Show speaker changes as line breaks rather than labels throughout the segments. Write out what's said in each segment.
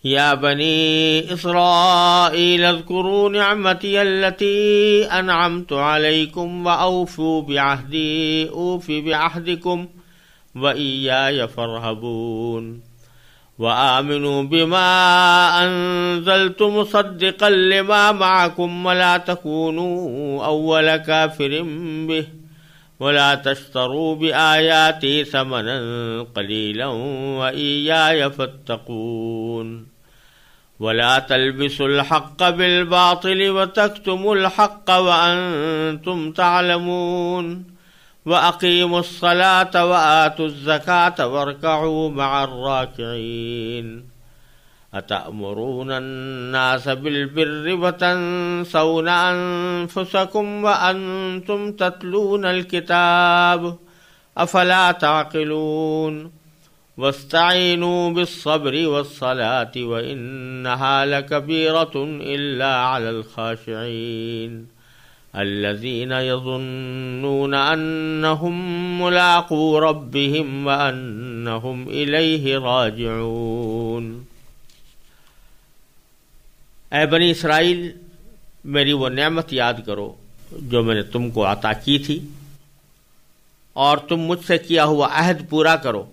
یا بنی اسرائیل اذکروا نعمتی التی انعمت علیکم واوفوا بعہدی اوف بعہدکم وإياي فارهبون وآمنوا بما أنزلت مصدقا لما معكم ولا تكونوا أول كافر به ولا تشتروا بآياتي ثمنا قليلا وإياي فاتقون ولا تلبسوا الحق بالباطل وتكتموا الحق وأنتم تعلمون وَأَقِيمُوا الصَّلَاةَ وَآتُوا الزَّكَاةَ وَارْكَعُوا مَعَ الرَّاكِعِينَ أَتَأْمُرُونَ النَّاسَ بِالْبِرِّ وَتَنْسَوْنَ أَنفُسَكُمْ وَأَنْتُمْ تَتْلُونَ الْكِتَابَ أَفَلَا تَعْقِلُونَ وَاسْتَعِينُوا بِالصَّبْرِ وَالصَّلَاةِ وَإِنَّهَا لَكَبِيرَةٌ إِلَّا عَلَى الْخَاشِعِينَ الذين يظنون أنهم ملاقو ربهم وأنهم إليه راجعون۔ اے بنی اسرائیل، میری وہ نعمت یاد کرو جو میں نے تم کو عطا کی تھی، اور تم مجھ سے کیا ہوا عہد پورا کرو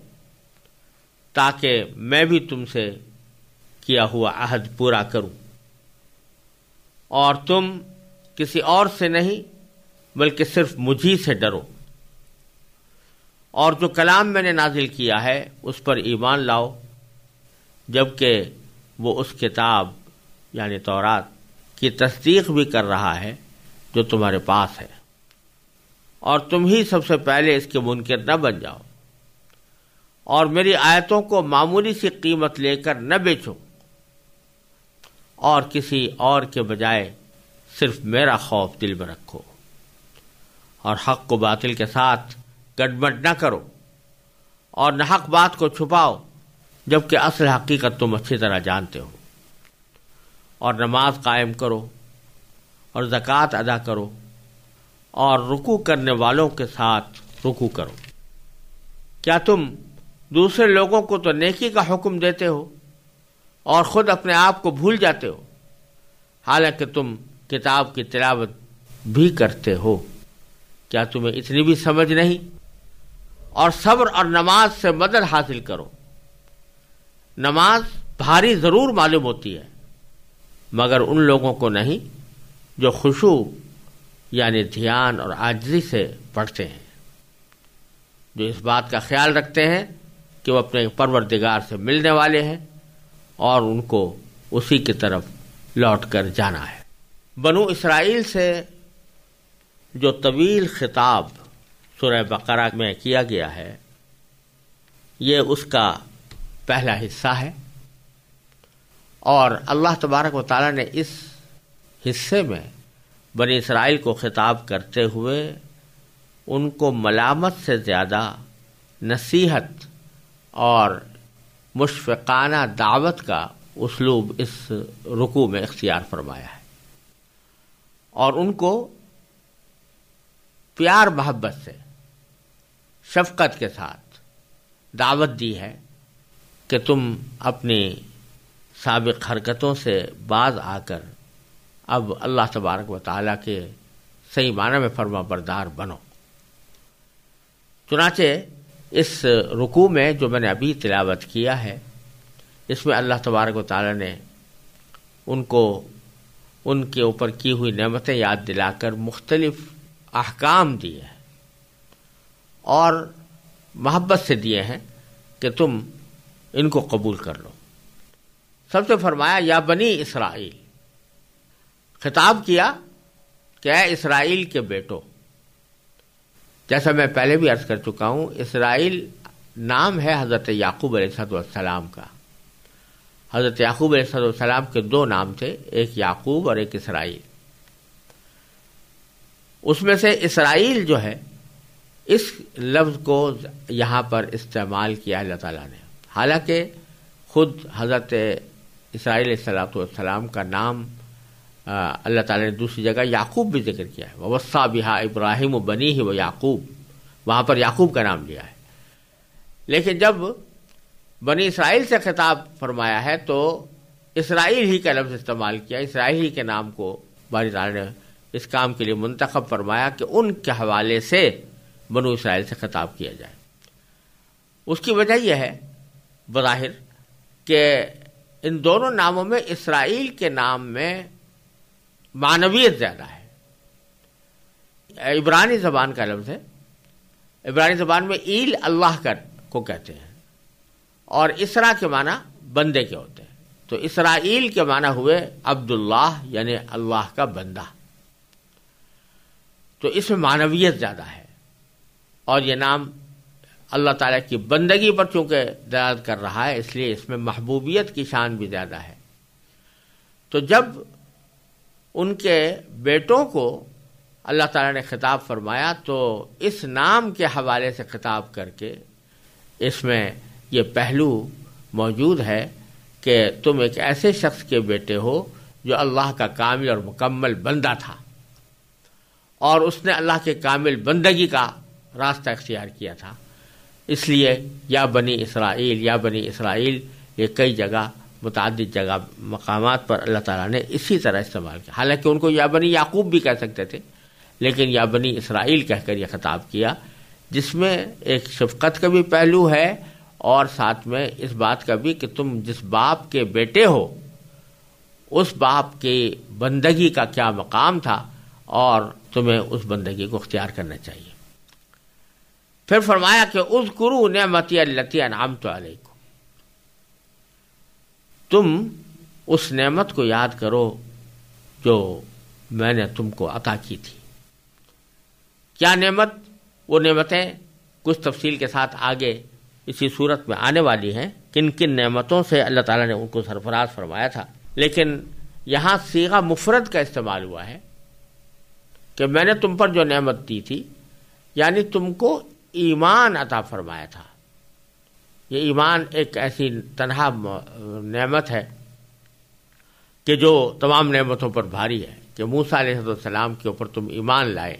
تاکہ میں بھی تم سے کیا ہوا عہد پورا کروں، اور تم کسی اور سے نہیں بلکہ صرف مجھی سے ڈرو، اور جو کلام میں نے نازل کیا ہے اس پر ایمان لاؤ، جبکہ وہ اس کتاب یعنی تورات کی تصدیق بھی کر رہا ہے جو تمہارے پاس ہے، اور تم ہی سب سے پہلے اس کے منکر نہ بن جاؤ، اور میری آیتوں کو معمولی سی قیمت لے کر نہ بیچو، اور کسی اور کے بجائے صرف میرا خوف دل میں رکھو، اور حق کو باطل کے ساتھ گڈمڈ نہ کرو، اور نہ حق بات کو چھپاؤ جبکہ اصل حقیقت تم اچھی طرح جانتے ہو، اور نماز قائم کرو اور زکوٰۃ ادا کرو، اور رکوع کرنے والوں کے ساتھ رکوع کرو۔ کیا تم دوسرے لوگوں کو تو نیکی کا حکم دیتے ہو اور خود اپنے آپ کو بھول جاتے ہو، حالانکہ تم کتاب کی تلاوت بھی کرتے ہو؟ کیا تمہیں اتنی بھی سمجھ نہیں؟ اور صبر اور نماز سے مدد حاصل کرو۔ نماز بھاری ضرور معلوم ہوتی ہے، مگر ان لوگوں کو نہیں جو خشوع یعنی دھیان اور عاجزی سے پڑھتے ہیں، جو اس بات کا خیال رکھتے ہیں کہ وہ اپنے پروردگار سے ملنے والے ہیں اور ان کو اسی کی طرف لوٹ کر جانا ہے۔ بنو اسرائیل سے جو طویل خطاب سورہ بقرہ میں کیا گیا ہے، یہ اس کا پہلا حصہ ہے، اور اللہ تبارک و تعالیٰ نے اس حصے میں بنی اسرائیل کو خطاب کرتے ہوئے ان کو ملامت سے زیادہ نصیحت اور مشفقانہ دعوت کا اسلوب اس رکوع میں اختیار فرمایا ہے، اور ان کو پیار محبت سے شفقت کے ساتھ دعوت دی ہے کہ تم اپنی سابق حرکتوں سے باز آ کر اب اللہ تبارک و تعالیٰ کے صحیح معنی میں فرما بردار بنو۔ چنانچہ اس رکوع میں جو میں نے ابھی تلاوت کیا ہے، اس میں اللہ تبارک و تعالیٰ نے ان کو ان کے اوپر کی ہوئی نعمتیں یاد دلا کر مختلف احکام دیے ہیں، اور محبت سے دیے ہیں کہ تم ان کو قبول کر لو۔ سب سے فرمایا یا بنی اسرائیل، خطاب کیا کہ اے اسرائیل کے بیٹو۔ جیسا میں پہلے بھی عرض کر چکا ہوں، اسرائیل نام ہے حضرت یعقوب علیہ السلام کا۔ حضرت یعقوب علیہ السلام کے دو نام تھے، ایک یعقوب اور ایک اسرائیل۔ اس میں سے اسرائیل جو ہے، اس لفظ کو یہاں پر استعمال کیا اللہ تعالیٰ نے، حالانکہ خود حضرت اسرائیل علیہ السلام کا نام اللہ تعالیٰ نے دوسری جگہ یعقوب بھی ذکر کیا ہے، وَوَصَّىٰ بِهَا إِبْرَاهِيمُ بَنِيهِ وَيَعْقُوب، وہاں پر یعقوب کا نام لیا ہے۔ لیکن جب بنی اسرائیل سے خطاب فرمایا ہے تو اسرائیل ہی کا لفظ استعمال کیا، اسرائیل ہی کے نام کو باری تعالیٰ نے اس کام کے لیے منتخب فرمایا کہ ان کے حوالے سے بنو اسرائیل سے خطاب کیا جائے۔ اس کی وجہ یہ ہے بظاہر کہ ان دونوں ناموں میں اسرائیل کے نام میں معنویت زیادہ ہے۔ عبرانی زبان کا لفظ ہے، عبرانی زبان میں ایل اللہ کو کہتے ہیں، اور اسرا کے معنی بندے کے ہوتے ہیں، تو اسرائیل کے معنی ہوئے عبداللہ یعنی اللہ کا بندہ، تو اس میں معنویت زیادہ ہے، اور یہ نام اللہ تعالیٰ کی بندگی پر چونکہ دلالت کر رہا ہے اس لیے اس میں محبوبیت کی شان بھی زیادہ ہے۔ تو جب ان کے بیٹوں کو اللہ تعالیٰ نے خطاب فرمایا تو اس نام کے حوالے سے خطاب کر کے اس میں یہ پہلو موجود ہے کہ تم ایک ایسے شخص کے بیٹے ہو جو اللہ کا کامل اور مکمل بندہ تھا، اور اس نے اللہ کے کامل بندگی کا راستہ اختیار کیا تھا، اس لیے یا بنی اسرائیل، یا بنی اسرائیل، یہ کئی جگہ متعدد جگہ مقامات پر اللہ تعالیٰ نے اسی طرح استعمال کیا۔ حالانکہ ان کو یا بنی یعقوب بھی کہہ سکتے تھے، لیکن یا بنی اسرائیل کہہ کر یہ خطاب کیا، جس میں ایک شفقت کا بھی پہلو ہے اور ساتھ میں اس بات کا بھی کہ تم جس باپ کے بیٹے ہو اس باپ کی بندگی کا کیا مقام تھا اور تمہیں اس بندگی کو اختیار کرنا چاہیے۔ پھر فرمایا کہ اذکروا نعمتی التی انعمت علیکم، تم اس نعمت کو یاد کرو جو میں نے تم کو عطا کی تھی۔ کیا نعمت؟ وہ نعمتیں کچھ تفصیل کے ساتھ آگے اسی صورت میں آنے والی ہیں، کن کن نعمتوں سے اللہ تعالیٰ نے ان کو سرفراز فرمایا تھا، لیکن یہاں صیغہ مفرد کا استعمال ہوا ہے کہ میں نے تم پر جو نعمت دی تھی، یعنی تم کو ایمان عطا فرمایا تھا۔ یہ ایمان ایک ایسی تنہا نعمت ہے کہ جو تمام نعمتوں پر بھاری ہے، کہ موسیٰ علیہ السلام کے اوپر تم ایمان لائے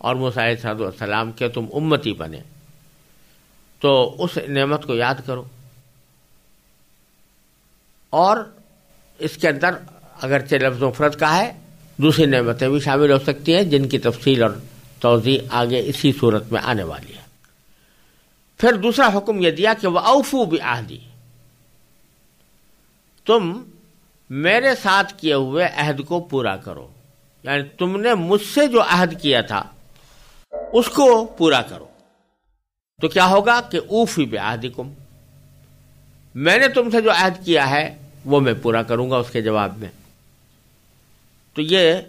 اور موسیٰ علیہ السلام کے تم امتی بنے، تو اس نعمت کو یاد کرو۔ اور اس کے اندر اگرچہ لفظ مفرد کا ہے، دوسری نعمتیں بھی شامل ہو سکتی ہیں جن کی تفصیل اور توضیح آگے اسی صورت میں آنے والی ہے۔ پھر دوسرا حکم یہ دیا کہ وَأَوْفُوا بِعَهْدِي، تم میرے ساتھ کیے ہوئے عہد کو پورا کرو، یعنی تم نے مجھ سے جو عہد کیا تھا اس کو پورا کرو۔ تو کیا ہوگا کہ اوفی بعہدکم، میں نے تم سے جو عہد کیا ہے وہ میں پورا کروں گا اس کے جواب میں۔ تو یہ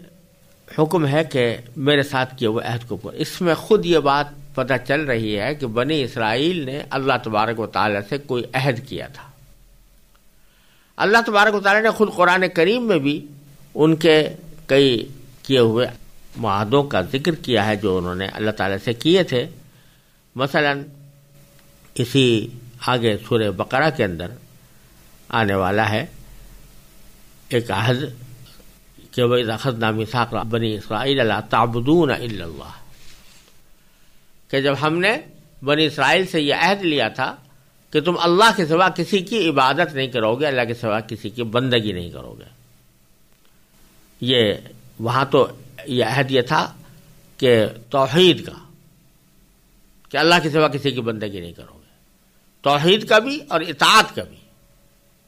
حکم ہے کہ میرے ساتھ کیے ہوئے عہد کو پورا۔ اس میں خود یہ بات پتہ چل رہی ہے کہ بنی اسرائیل نے اللہ تبارک و تعالیٰ سے کوئی عہد کیا تھا۔ اللہ تبارک و تعالیٰ نے خود قرآن کریم میں بھی ان کے کئی کیے ہوئے معاہدوں کا ذکر کیا ہے جو انہوں نے اللہ تعالیٰ سے کیے تھے۔ مثلا اسی آگے سورہ بقرہ کے اندر آنے والا ہے ایک عہد کہ وَإِذْ أَخَذْنَا مِيثَاقَ بَنِي إِسْرَائِيلَ لَا تَعْبُدُونَ إِلَّا اللَّهَ، کہ جب ہم نے بنی اسرائیل سے یہ عہد لیا تھا کہ تم اللہ کے سوا کسی کی عبادت نہیں کرو گے، اللہ کے سوا کسی کی بندگی نہیں کرو گے۔ یہ وہاں تو یہ عہد یہ تھا کہ توحید کا، کہ اللہ کے سوا کسی کی بندگی نہیں کرو گے، توحید کا بھی اور اطاعت کا بھی،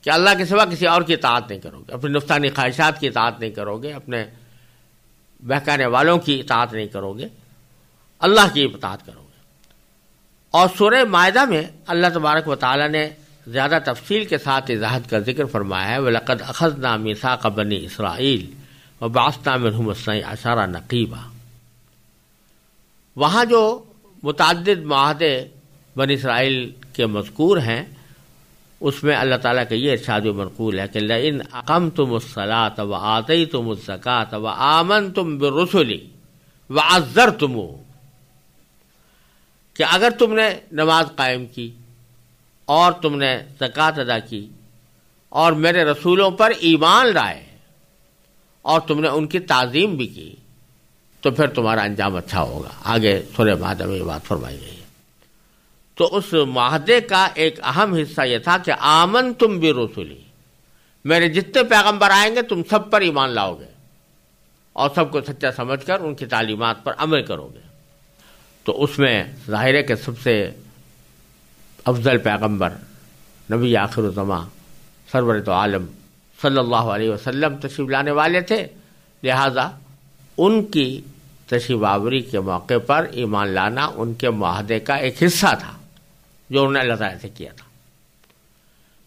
کہ اللہ کے سوا کسی اور کی اطاعت نہیں کرو گے، اپنی نفسانی خواہشات کی اطاعت نہیں کرو گے، اپنے بہکانے والوں کی اطاعت نہیں کرو گے، اللہ کی اطاعت کرو گے۔ اور سورہ مائدہ میں اللہ تبارک و تعالیٰ نے زیادہ تفصیل کے ساتھ اس عہد کا ذکر فرمایا ہے، وَلَقَدْ أَخَذْنَا مِيثَاقَ بَنِي إِسْرَائِيلَ وَبَعَثْنَا مِنْهُمُ اثْنَيْ عَشَرَ نَقِيبًا۔ وہاں جو متعدد معاہدے بنی اسرائیل کے مذکور ہیں اس میں اللہ تعالیٰ کا یہ ارشاد و منقول ہے کہ لئن اقمتم الصلاة وآتیتم الزکاة وآمنتم بالرسل وعزرتموہ، کہ اگر تم نے نماز قائم کی اور تم نے زکوٰۃ ادا کی اور میرے رسولوں پر ایمان لائے اور تم نے ان کی تعظیم بھی کی تو پھر تمہارا انجام اچھا ہوگا۔ آگے سورہ مائدہ میں یہ بات فرمائی گئی ہے۔ تو اس معاہدے کا ایک اہم حصہ یہ تھا کہ آمنتم برسلی، میرے جتنے پیغمبر آئیں گے تم سب پر ایمان لاؤ گے اور سب کو سچا سمجھ کر ان کی تعلیمات پر عمل کرو گے. تو اس میں ظاہر ہے کہ سب سے افضل پیغمبر نبی آخر الزماں سرور تو عالم صلی اللہ علیہ وسلم تشریف لانے والے تھے، لہذا ان کی تشریف آوری کے موقع پر ایمان لانا ان کے معاہدے کا ایک حصہ تھا جو انہوں نے اللہ تعالیٰ سے کیا تھا.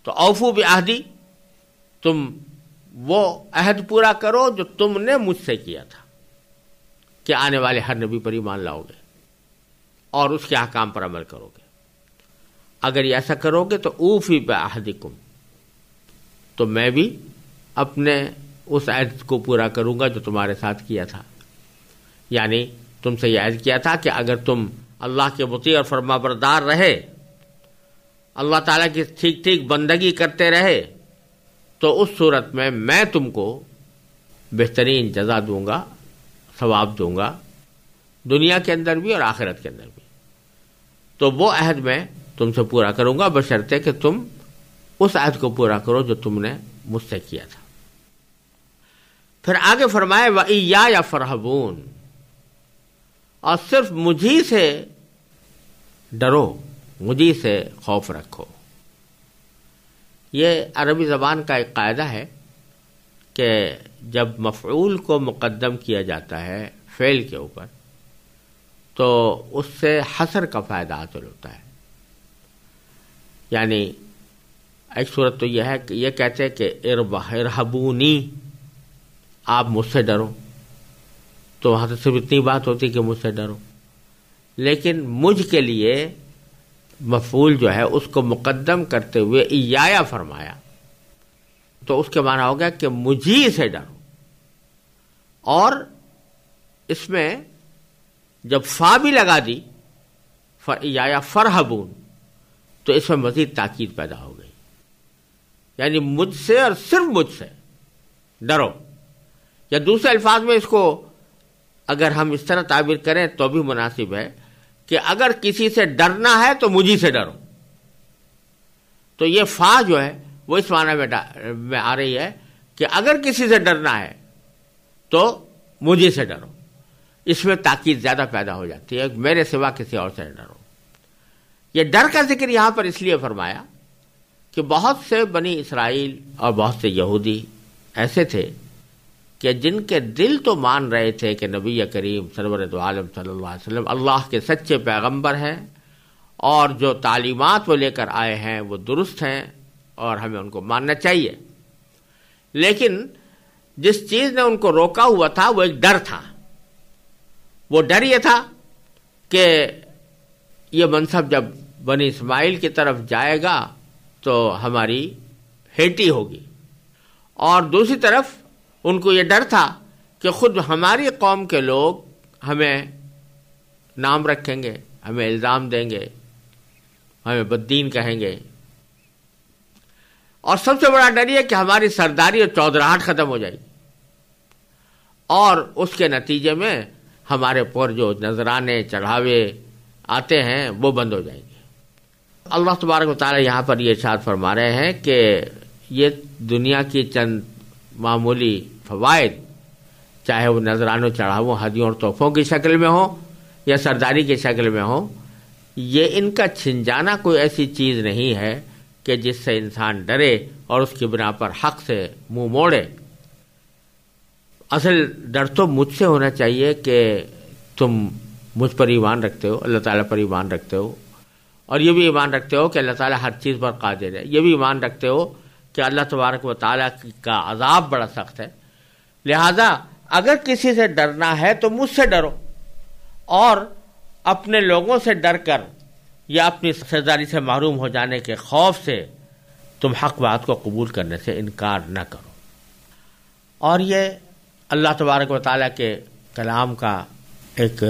تو اوفو بعہدی، تم وہ عہد پورا کرو جو تم نے مجھ سے کیا تھا کہ آنے والے ہر نبی پر ایمان لاؤ گے اور اس کے احکام پر عمل کرو گے. اگر یہ ایسا کرو گے تو اوفی بعہدکم، تو میں بھی اپنے اس عہد کو پورا کروں گا جو تمہارے ساتھ کیا تھا. یعنی تم سے یہ عہد کیا تھا کہ اگر تم اللہ کے مطیع اور فرما بردار رہے، اللہ تعالیٰ کی ٹھیک ٹھیک بندگی کرتے رہے، تو اس صورت میں تم کو بہترین جزا دوں گا، ثواب دوں گا، دنیا کے اندر بھی اور آخرت کے اندر بھی. تو وہ عہد میں تم سے پورا کروں گا بشرطے کہ تم اس عہد کو پورا کرو جو تم نے مجھ سے کیا تھا. پھر آگے فرمائے وَإِيَّايَ فَارْهَبُونَ، اور صرف مجھی سے ڈرو، مجھی سے خوف رکھو. یہ عربی زبان کا ایک قاعدہ ہے کہ جب مفعول کو مقدم کیا جاتا ہے فعل کے اوپر تو اس سے حصر کا فائدہ حاصل ہوتا ہے. یعنی ایک صورت تو یہ ہے کہ یہ کہتے ہیں کہ ارہبونی، آپ مجھ سے ڈرو، تو وہاں سے صرف اتنی بات ہوتی کہ مجھ سے ڈرو. لیکن مجھ کے لیے مفعول جو ہے اس کو مقدم کرتے ہوئے ایایا فرمایا، تو اس کے معنی ہو گیا کہ مجھی سے ڈرو. اور اس میں جب فا بھی لگا دی ایایا فرہبون، تو اس میں مزید تاکید پیدا ہو گئی. یعنی مجھ سے اور صرف مجھ سے ڈرو. یا دوسرے الفاظ میں اس کو اگر ہم اس طرح تعبیر کریں تو بھی مناسب ہے کہ اگر کسی سے ڈرنا ہے تو مجھی سے ڈرو. تو یہ فا جو ہے وہ اس معنی میں آ رہی ہے کہ اگر کسی سے ڈرنا ہے تو مجھی سے ڈرو. اس میں تاکید زیادہ پیدا ہو جاتی ہے، میرے سوا کسی اور سے ڈرو. یہ ڈر کا ذکر یہاں پر اس لیے فرمایا کہ بہت سے بنی اسرائیل اور بہت سے یہودی ایسے تھے کہ جن کے دل تو مان رہے تھے کہ نبی کریم سرور دو عالم صلی اللہ علیہ وسلم اللہ کے سچے پیغمبر ہیں اور جو تعلیمات وہ لے کر آئے ہیں وہ درست ہیں اور ہمیں ان کو ماننا چاہیے. لیکن جس چیز نے ان کو روکا ہوا تھا وہ ایک ڈر تھا. وہ ڈر یہ تھا کہ یہ منصب جب بنی اسماعیل کی طرف جائے گا تو ہماری ہیٹی ہوگی. اور دوسری طرف ان کو یہ ڈر تھا کہ خود ہماری قوم کے لوگ ہمیں نام رکھیں گے، ہمیں الزام دیں گے، ہمیں بددین کہیں گے. اور سب سے بڑا ڈر یہ کہ ہماری سرداری اور چودراہٹ ختم ہو جائے گی اور اس کے نتیجے میں ہمارے پر جو نذرانے چڑھاوے آتے ہیں وہ بند ہو جائیں گے. اللہ تبارک و تعالی یہاں پر یہ ارشاد فرما رہے ہیں کہ یہ دنیا کی چند معمولی فوائد، چاہے وہ نذرانوں چڑھاووں ہدیوں اور تحفوں کی شکل میں ہو یا سرداری کی شکل میں ہو، یہ ان کا چھن جانا کوئی ایسی چیز نہیں ہے کہ جس سے انسان ڈرے اور اس کی بنا پر حق سے منہ موڑے. اصل ڈر تو مجھ سے ہونا چاہیے کہ تم مجھ پر ایمان رکھتے ہو، اللہ تعالیٰ پر ایمان رکھتے ہو، اور یہ بھی ایمان رکھتے ہو کہ اللہ تعالیٰ ہر چیز پر قادر ہے. یہ بھی ایمان رکھتے ہو کہ اللہ تبارک و تعالیٰ کا عذاب بڑا سخت ہے. لہذا اگر کسی سے ڈرنا ہے تو مجھ سے ڈرو، اور اپنے لوگوں سے ڈر کر یا اپنی سرداری سے محروم ہو جانے کے خوف سے تم حق بات کو قبول کرنے سے انکار نہ کرو. اور یہ اللہ تبارک و تعالیٰ کے کلام کا ایک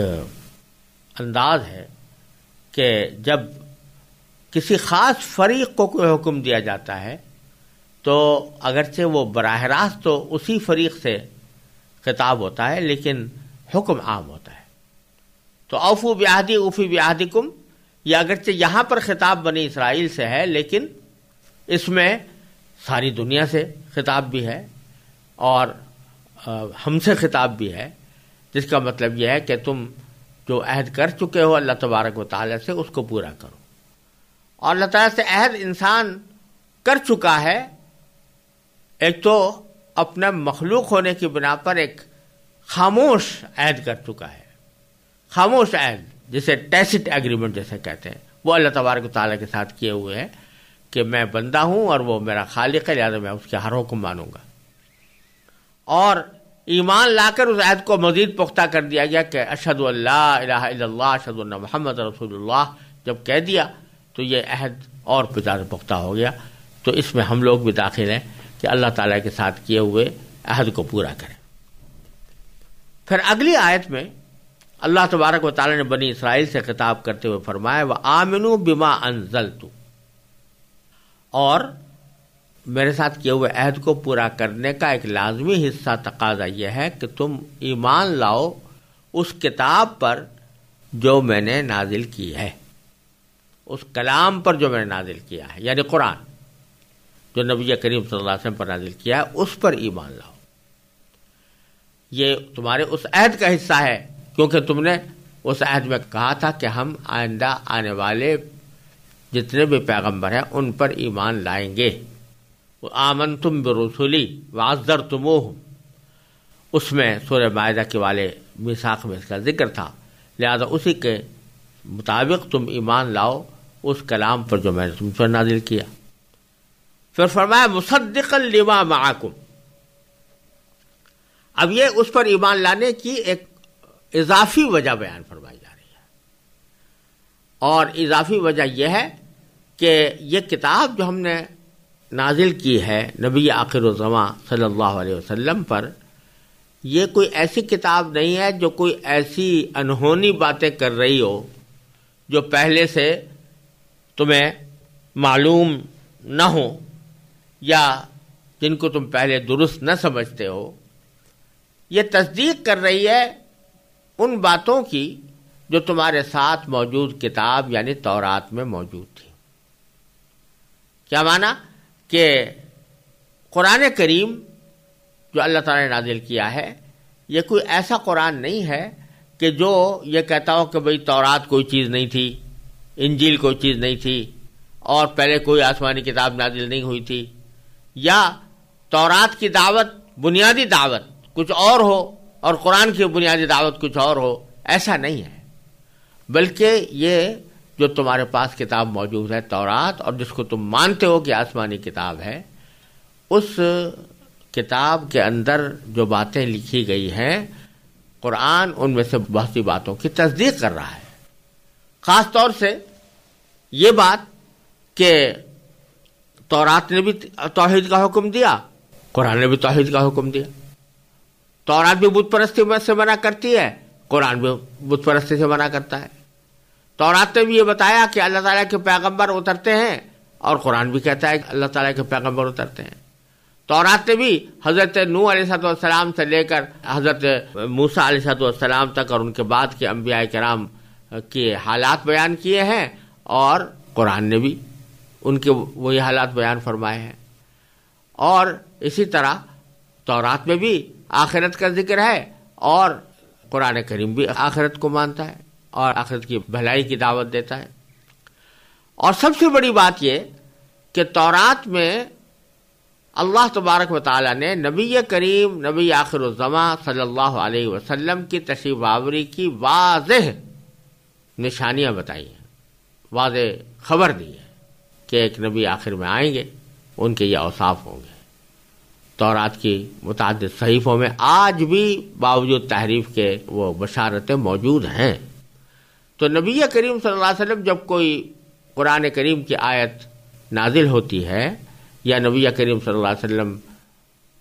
انداز ہے کہ جب کسی خاص فریق کو کوئی حکم دیا جاتا ہے تو اگرچہ وہ براہ راست تو اسی فریق سے خطاب ہوتا ہے لیکن حکم عام ہوتا ہے. تو اوفو بعہدی اوفی بعہدکم، یہ اگرچہ یہاں پر خطاب بنی اسرائیل سے ہے لیکن اس میں ساری دنیا سے خطاب بھی ہے اور ہم سے خطاب بھی ہے، جس کا مطلب یہ ہے کہ تم جو عہد کر چکے ہو اللہ تبارک و تعالیٰ سے اس کو پورا کرو. اور اللہ تعالیٰ سے عہد انسان کر چکا ہے، ایک تو اپنا مخلوق ہونے کی بنا پر ایک خاموش عہد کر چکا ہے، خاموش عہد جسے ٹیسٹ ایگریمنٹ جیسے کہتے ہیں، وہ اللہ تبارک و تعالیٰ کے ساتھ کیے ہوئے ہے کہ میں بندہ ہوں اور وہ میرا خالق ہے، لہٰذا میں اس کے ہر حکم مانوں گا. اور ایمان لا کر اس عہد کو مزید پختہ کر دیا گیا کہ اشہد ان لا الہ الا اللہ اشہد ان محمد رسول اللہ جب کہہ دیا تو یہ عہد اور بھی زیادہ پختہ ہو گیا. تو اس میں ہم لوگ بھی داخل ہیں کہ اللہ تعالیٰ کے ساتھ کیے ہوئے عہد کو پورا کریں. پھر اگلی آیت میں اللہ تبارک و تعالیٰ نے بنی اسرائیل سے خطاب کرتے ہوئے فرمایا وَآمِنُوا بِمَا أَنزَلْتُ، اور میرے ساتھ کیے ہوئے عہد کو پورا کرنے کا ایک لازمی حصہ تقاضا یہ ہے کہ تم ایمان لاؤ اس کتاب پر جو میں نے نازل کی ہے، اس کلام پر جو میں نے نازل کیا ہے، یعنی قرآن جو نبی کریم صلی اللہ علیہ وسلم پر نازل کیا ہے اس پر ایمان لاؤ. یہ تمہارے اس عہد کا حصہ ہے، کیونکہ تم نے اس عہد میں کہا تھا کہ ہم آئندہ آنے والے جتنے بھی پیغمبر ہیں ان پر ایمان لائیں گے. آمنتم برسولی وعزرتموہم، اس میں سورہ مائدہ کے والے میثاق میں اس کا ذکر تھا، لہذا اسی کے مطابق تم ایمان لاؤ اس کلام پر جو میں نے تم پر نازل کیا. پھر فرمایا مصدقا لما معکم، اب یہ اس پر ایمان لانے کی ایک اضافی وجہ بیان فرمائی جا رہی ہے، اور اضافی وجہ یہ ہے کہ یہ کتاب جو ہم نے نازل کی ہے نبی آخر الزماں صلی اللہ علیہ وسلم پر، یہ کوئی ایسی کتاب نہیں ہے جو کوئی ایسی انہونی باتیں کر رہی ہو جو پہلے سے تمہیں معلوم نہ ہو یا جن کو تم پہلے درست نہ سمجھتے ہو. یہ تصدیق کر رہی ہے ان باتوں کی جو تمہارے ساتھ موجود کتاب یعنی تورات میں موجود تھی. کیا معنی؟ کہ قرآن کریم جو اللہ تعالیٰ نے نازل کیا ہے یہ کوئی ایسا قرآن نہیں ہے کہ جو یہ کہتا ہو کہ بھئی تورات کوئی چیز نہیں تھی، انجیل کوئی چیز نہیں تھی، اور پہلے کوئی آسمانی کتاب نازل نہیں ہوئی تھی، یا تورات کی دعوت بنیادی دعوت کچھ اور ہو اور قرآن کی بنیادی دعوت کچھ اور ہو. ایسا نہیں ہے، بلکہ یہ جو تمہارے پاس کتاب موجود ہے تورات، اور جس کو تم مانتے ہو کہ آسمانی کتاب ہے، اس کتاب کے اندر جو باتیں لکھی گئی ہیں قرآن ان میں سے بہت سی باتوں کی تصدیق کر رہا ہے. خاص طور سے یہ بات کہ تورات نے بھی توحید کا حکم دیا، قرآن نے بھی توحید کا حکم دیا. تورات بھی بت پرستی سے منع کرتی ہے، قرآن بھی بت پرستی سے منع کرتا ہے. تورات نے بھی یہ بتایا کہ اللہ تعالیٰ کے پیغمبر اترتے ہیں، اور قرآن بھی کہتا ہے کہ اللہ تعالیٰ کے پیغمبر اترتے ہیں. تورات نے بھی حضرت نوح علیہ السلام سے لے کر حضرت موسیٰ علیہ السلام تک اور ان کے بعد کے انبیاء کرام کے حالات بیان کیے ہیں، اور قرآن نے بھی ان کے وہی حالات بیان فرمائے ہیں. اور اسی طرح تورات میں بھی آخرت کا ذکر ہے، اور قرآن کریم بھی آخرت کو مانتا ہے اور آخرت کی بھلائی کی دعوت دیتا ہے. اور سب سے بڑی بات یہ کہ تورات میں اللہ تبارک و تعالیٰ نے نبی کریم نبی آخر الزماں صلی اللہ علیہ وسلم کی تشریف آوری کی واضح نشانیاں بتائی ہیں، واضح خبر دی ہے کہ ایک نبی آخر میں آئیں گے، ان کے یہ اوصاف ہوں گے. تورات کی متعدد صحیفوں میں آج بھی باوجود تحریف کے وہ بشارتیں موجود ہیں. تو نبی کریم صلی اللہ علیہ وسلم جب کوئی قرآن کریم کی آیت نازل ہوتی ہے یا نبی کریم صلی اللہ علیہ وسلم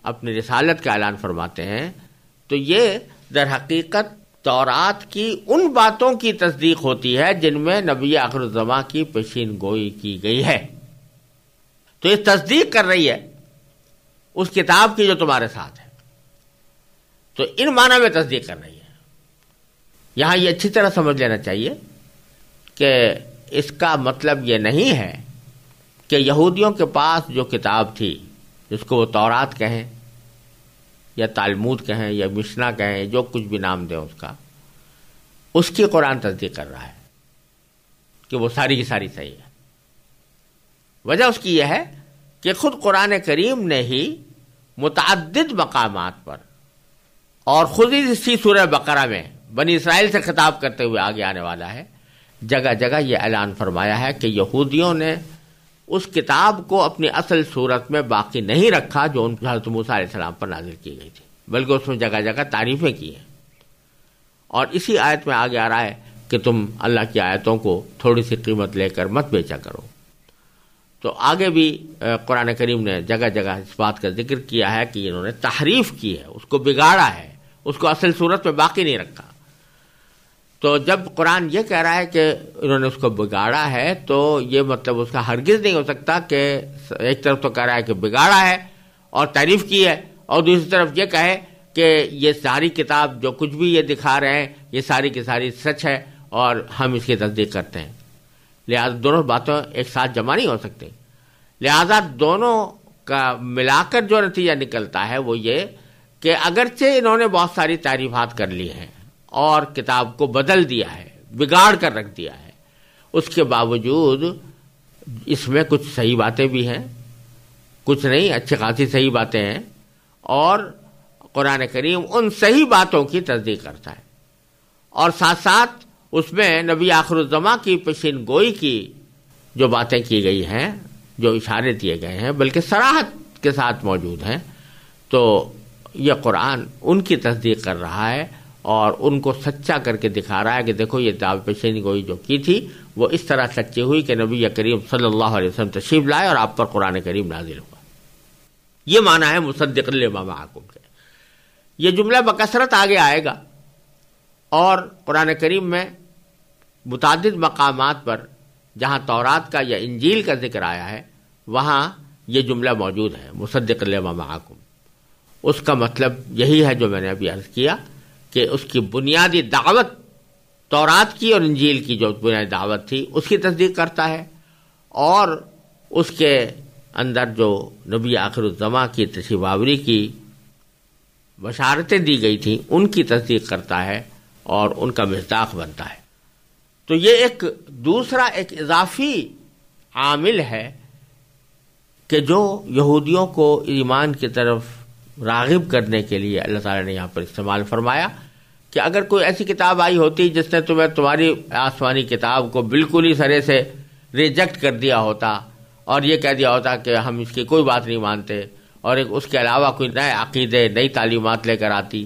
اپنی رسالت کا اعلان فرماتے ہیں، تو یہ در حقیقت تورات کی ان باتوں کی تصدیق ہوتی ہے جن میں نبی آخر الزماں کی پیشین گوئی کی گئی ہے. تو یہ تصدیق کر رہی ہے اس کتاب کی جو تمہارے ساتھ ہے، تو ان معنی میں تصدیق کر رہی ہے. یہاں یہ اچھی طرح سمجھ لینا چاہیے کہ اس کا مطلب یہ نہیں ہے کہ یہودیوں کے پاس جو کتاب تھی جس کو وہ تورات کہیں یا تالمود کہیں یا مشنا کہیں، جو کچھ بھی نام دیں اس کا، اس کی قرآن تصدیق کر رہا ہے کہ وہ ساری کی ساری صحیح ہے۔ وجہ اس کی یہ ہے کہ خود قرآن کریم نے ہی متعدد مقامات پر اور خود ہی اسی سورہ بقرہ میں بنی اسرائیل سے خطاب کرتے ہوئے آگے آنے والا ہے، جگہ جگہ یہ اعلان فرمایا ہے کہ یہودیوں نے اس کتاب کو اپنی اصل صورت میں باقی نہیں رکھا جو ان حضرت موسیٰ علیہ السلام پر نازل کی گئی تھی، بلکہ اس میں جگہ جگہ تعریفیں کی ہیں۔ اور اسی آیت میں آگے آ رہا ہے کہ تم اللہ کی آیتوں کو تھوڑی سی قیمت لے کر مت بیچا کرو۔ تو آگے بھی قرآن کریم نے جگہ جگہ اس بات کا ذکر کیا ہے کہ انہوں نے تحریف کی ہے، اس کو بگاڑا ہے، اس کو اصل صورت میں باقی نہیں رکھا۔ تو جب قرآن یہ کہہ رہا ہے کہ انہوں نے اس کو بگاڑا ہے، تو یہ مطلب اس کا ہرگز نہیں ہو سکتا کہ ایک طرف تو کہہ رہا ہے کہ بگاڑا ہے اور تعریف کی ہے، اور دوسری طرف یہ کہے کہ یہ ساری کتاب جو کچھ بھی یہ دکھا رہے ہیں یہ ساری کی ساری سچ ہے اور ہم اس کی تصدیق کرتے ہیں۔ لہذا دونوں باتیں ایک ساتھ جمع نہیں ہو سکتی، لہذا دونوں کا ملا کر جو نتیجہ نکلتا ہے وہ یہ کہ اگرچہ انہوں نے بہت ساری تعریفات کر لی ہیں اور کتاب کو بدل دیا ہے، بگاڑ کر رکھ دیا ہے، اس کے باوجود اس میں کچھ صحیح باتیں بھی ہیں، کچھ نہیں، اچھی خاصی صحیح باتیں ہیں، اور قرآن کریم ان صحیح باتوں کی تصدیق کرتا ہے، اور ساتھ ساتھ اس میں نبی آخر الزماں کی پیشین گوئی کی جو باتیں کی گئی ہیں، جو اشارے دیے گئے ہیں، بلکہ صراحت کے ساتھ موجود ہیں۔ تو یہ قرآن ان کی تصدیق کر رہا ہے اور ان کو سچا کر کے دکھا رہا ہے کہ دیکھو یہ پیشین گوئی جو کی تھی وہ اس طرح سچی ہوئی کہ نبی کریم صلی اللہ علیہ وسلم تشریف لائے اور آپ پر قرآن کریم نازل ہوا۔ یہ معنی ہے مصدق لما معکم کے۔ یہ جملہ بکثرت آگے آئے گا، اور قرآن کریم میں متعدد مقامات پر جہاں تورات کا یا انجیل کا ذکر آیا ہے وہاں یہ جملہ موجود ہے، مصدق لما معکم۔ اس کا مطلب یہی ہے جو میں نے ابھی عرض کیا کہ اس کی بنیادی دعوت، تورات کی اور انجیل کی جو بنیادی دعوت تھی اس کی تصدیق کرتا ہے، اور اس کے اندر جو نبی آخر الزماں کی تشریف آوری کی بشارتیں دی گئی تھیں ان کی تصدیق کرتا ہے اور ان کا مصداق بنتا ہے۔ تو یہ ایک دوسرا ایک اضافی عامل ہے کہ جو یہودیوں کو ایمان کی طرف راغب کرنے کے لیے اللہ تعالیٰ نے یہاں پر استعمال فرمایا کہ اگر کوئی ایسی کتاب آئی ہوتی جس نے تمہاری آسمانی کتاب کو بالکل ہی سرے سے ریجیکٹ کر دیا ہوتا اور یہ کہہ دیا ہوتا کہ ہم اس کی کوئی بات نہیں مانتے، اور اس کے علاوہ کوئی نئے عقیدے، نئی تعلیمات لے کر آتی،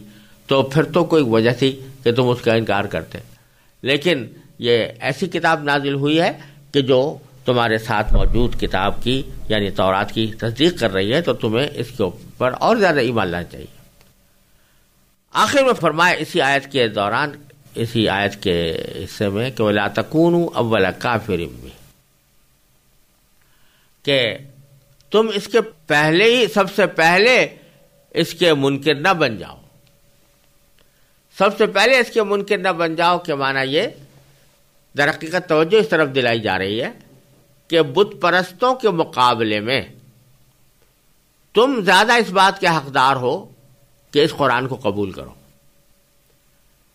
تو پھر تو کوئی وجہ تھی کہ تم اس کا انکار کرتے۔ لیکن یہ ایسی کتاب نازل ہوئی ہے کہ جو تمہارے ساتھ موجود کتاب کی یعنی تورات کی تصدیق کر رہی ہے، تو تمہیں اس کے اوپر اور زیادہ ایمان لانا چاہیے۔ آخر میں فرمایا اسی آیت کے دوران، اسی آیت کے حصے میں کہ وَلَا تَكُونُوا أَوَّلَ كَافِرٍ بِهِ، کہ تم اس کے پہلے ہی سب سے پہلے اس کے منکر نہ بن جاؤ۔ سب سے پہلے اس کے منکر نہ بن جاؤ کے معنی یہ در حقیقت توجہ اس طرف دلائی جا رہی ہے کہ بت پرستوں کے مقابلے میں تم زیادہ اس بات کے حقدار ہو کہ اس قرآن کو قبول کرو،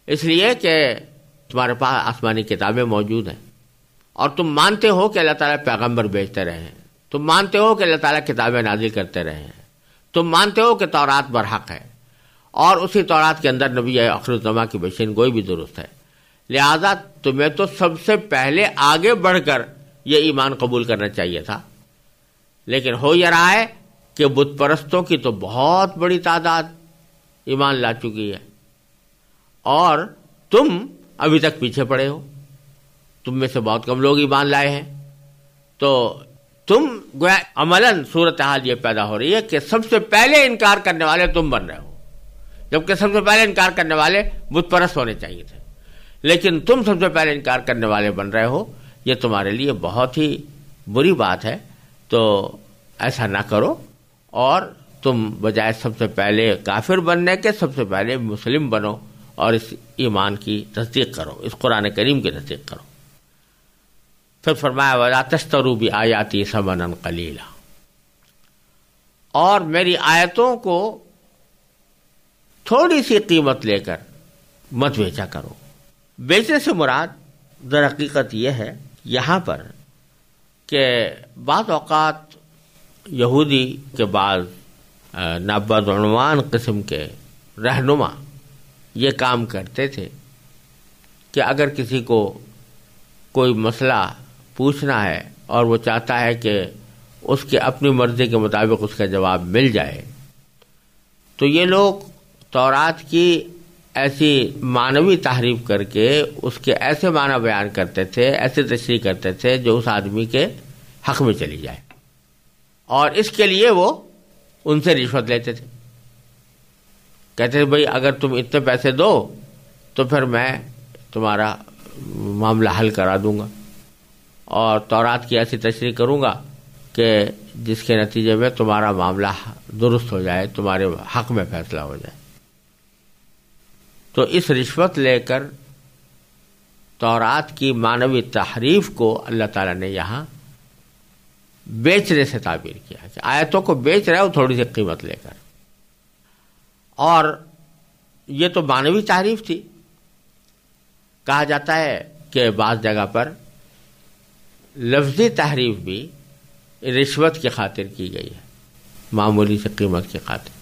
اس لیے کہ تمہارے پاس آسمانی کتابیں موجود ہیں اور تم مانتے ہو کہ اللہ تعالیٰ پیغمبر بھیجتے رہے ہیں، تم مانتے ہو کہ اللہ تعالیٰ کتابیں نازل کرتے رہے ہیں، تم مانتے ہو کہ تورات برحق ہے اور اسی تورات کے اندر نبی آخر الزماں کی پیشین گوئی بھی درست ہے، لہذا تمہیں تو سب سے پہلے آگے بڑھ کر یہ ایمان قبول کرنا چاہیے تھا۔ لیکن ہو یہ رہا ہے کہ بت پرستوں کی تو بہت بڑی تعداد ایمان لا چکی ہے اور تم ابھی تک پیچھے پڑے ہو، تم میں سے بہت کم لوگ ایمان لائے ہیں۔ تو تم گویا عملاً صورتحال یہ پیدا ہو رہی ہے کہ سب سے پہلے انکار کرنے والے تم بن رہے ہو، جبکہ سب سے پہلے انکار کرنے والے بت پرست ہونے چاہیے تھے، لیکن تم سب سے پہلے انکار کرنے والے بن رہے ہو۔ یہ تمہارے لیے بہت ہی بری بات ہے، تو ایسا نہ کرو، اور تم بجائے سب سے پہلے کافر بننے کے سب سے پہلے مسلم بنو اور اس ایمان کی تصدیق کرو، اس قرآن کریم کی تصدیق کرو۔ پھر فرمایا وَلَا تَشْتَرُوا بِآيَاتِي ثَمَنًا قَلِيلًا، اور میری آیتوں کو تھوڑی سی قیمت لے کر مت بیچا کرو۔ بیچنے سے مراد در حقیقت یہ ہے یہاں پر کہ بعض اوقات یہودی کے بعض نابدعنوان قسم کے رہنما یہ کام کرتے تھے کہ اگر کسی کو کوئی مسئلہ پوچھنا ہے اور وہ چاہتا ہے کہ اس کے اپنی مرضی کے مطابق اس کا جواب مل جائے، تو یہ لوگ تورات کی ایسی معنوی تحریف کر کے اس کے ایسے معنی بیان کرتے تھے، ایسے تشریح کرتے تھے جو اس آدمی کے حق میں چلی جائے، اور اس کے لیے وہ ان سے رشوت لیتے تھے۔ کہتے تھے بھئی اگر تم اتنے پیسے دو تو پھر میں تمہارا معاملہ حل کرا دوں گا اور تورات کی ایسی تشریح کروں گا کہ جس کے نتیجے میں تمہارا معاملہ درست ہو جائے، تمہارے حق میں فیصلہ ہو جائے۔ تو اس رشوت لے کر تورات کی معنوی تحریف کو اللہ تعالیٰ نے یہاں بیچنے سے تعبیر کیا کہ آیتوں کو بیچ رہے ہو تھوڑی سی قیمت لے کر۔ اور یہ تو معنوی تحریف تھی۔ کہا جاتا ہے کہ بعض جگہ پر لفظی تحریف بھی رشوت کی خاطر کی گئی ہے، معمولی سے قیمت کی خاطر۔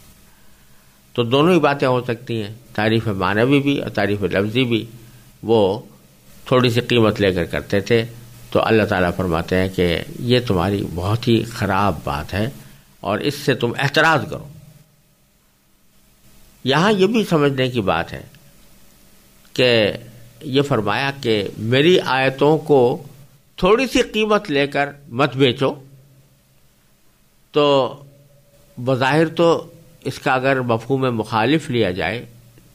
تو دونوں ہی باتیں ہو سکتی ہیں، تعریف معنوی بھی اور تعریف لفظی بھی وہ تھوڑی سی قیمت لے کر کرتے تھے۔ تو اللہ تعالیٰ فرماتے ہیں کہ یہ تمہاری بہت ہی خراب بات ہے اور اس سے تم احتراز کرو۔ یہاں یہ بھی سمجھنے کی بات ہے کہ یہ فرمایا کہ میری آیتوں کو تھوڑی سی قیمت لے کر مت بیچو، تو بظاہر تو اس کا اگر مفہوم مخالف لیا جائے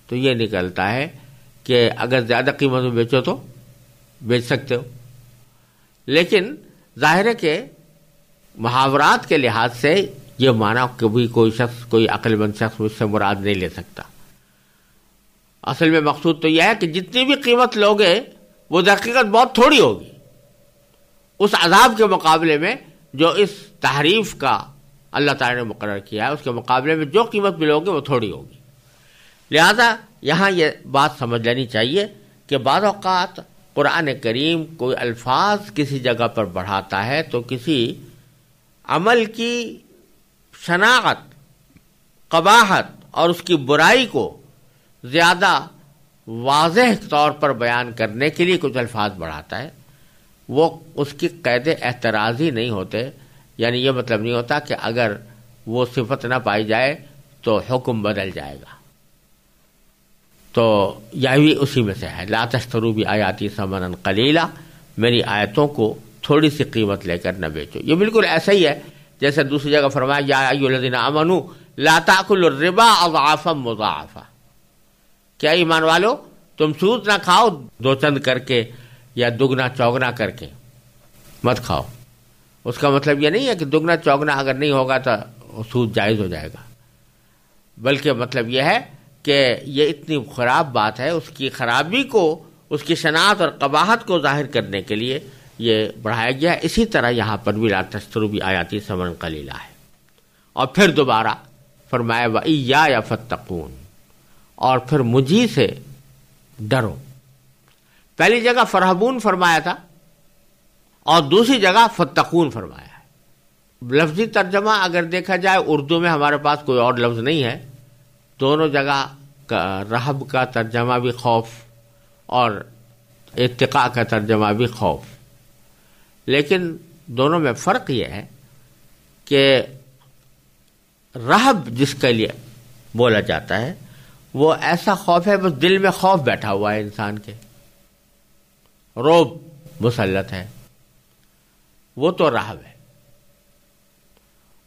تو یہ نکلتا ہے کہ اگر زیادہ قیمت میں بیچو تو بیچ سکتے ہو، لیکن ظاہر ہے کہ محاورات کے لحاظ سے یہ معنی کبھی کوئی شخص، کوئی عقل مند شخص مجھ سے مراد نہیں لے سکتا۔ اصل میں مقصود تو یہ ہے کہ جتنی بھی قیمت لوگے وہ حقیقت بہت تھوڑی ہوگی اس عذاب کے مقابلے میں جو اس تحریف کا اللہ تعالیٰ نے مقرر کیا ہے، اس کے مقابلے میں جو قیمت ملوگے وہ تھوڑی ہوگی۔ لہذا یہاں یہ بات سمجھ لینی چاہیے کہ بعض اوقات قرآن کریم کوئی الفاظ کسی جگہ پر بڑھاتا ہے تو کسی عمل کی شناعت، قباحت اور اس کی برائی کو زیادہ واضح طور پر بیان کرنے کے لیے کچھ الفاظ بڑھاتا ہے، وہ اس کی قید اعتراضی نہیں ہوتے، یعنی یہ مطلب نہیں ہوتا کہ اگر وہ صفت نہ پائی جائے تو حکم بدل جائے گا۔ تو یہ بھی اسی میں سے ہے، لا تشتروا بآیاتی ثمنا قلیلا، میری آیتوں کو تھوڑی سی قیمت لے کر نہ بیچو۔ یہ بالکل ایسا ہی ہے جیسے دوسری جگہ فرمایا یا ایھا الذین آمنوا لا تأکلوا الربا اضعافا مضاعفا، کیا ایمان والو تم سود نہ کھاؤ دو چند کر کے یا دگنا چوگنا کر کے مت کھاؤ۔ اس کا مطلب یہ نہیں ہے کہ دگنا چوگنا اگر نہیں ہوگا تو سود جائز ہو جائے گا، بلکہ مطلب یہ ہے کہ یہ اتنی خراب بات ہے، اس کی خرابی کو، اس کی شناعت اور قباحت کو ظاہر کرنے کے لیے یہ بڑھایا گیا ہے۔ اسی طرح یہاں پر بھی لا تشتروا بآیاتی ثمنا قلیلا ہے۔ اور پھر دوبارہ فرمایا وإیایا فاتقون، اور پھر مجھی سے ڈرو۔ پہلی جگہ فرحبون فرمایا تھا اور دوسری جگہ فتقون فرمایا ہے۔ لفظی ترجمہ اگر دیکھا جائے اردو میں ہمارے پاس کوئی اور لفظ نہیں ہے، دونوں جگہ رہب کا ترجمہ بھی خوف اور اتقاء کا ترجمہ بھی خوف، لیکن دونوں میں فرق یہ ہے کہ رہب جس کے لیے بولا جاتا ہے وہ ایسا خوف ہے بس دل میں خوف بیٹھا ہوا ہے انسان کے، رعب مسلط ہے، وہ تو رہب ہے۔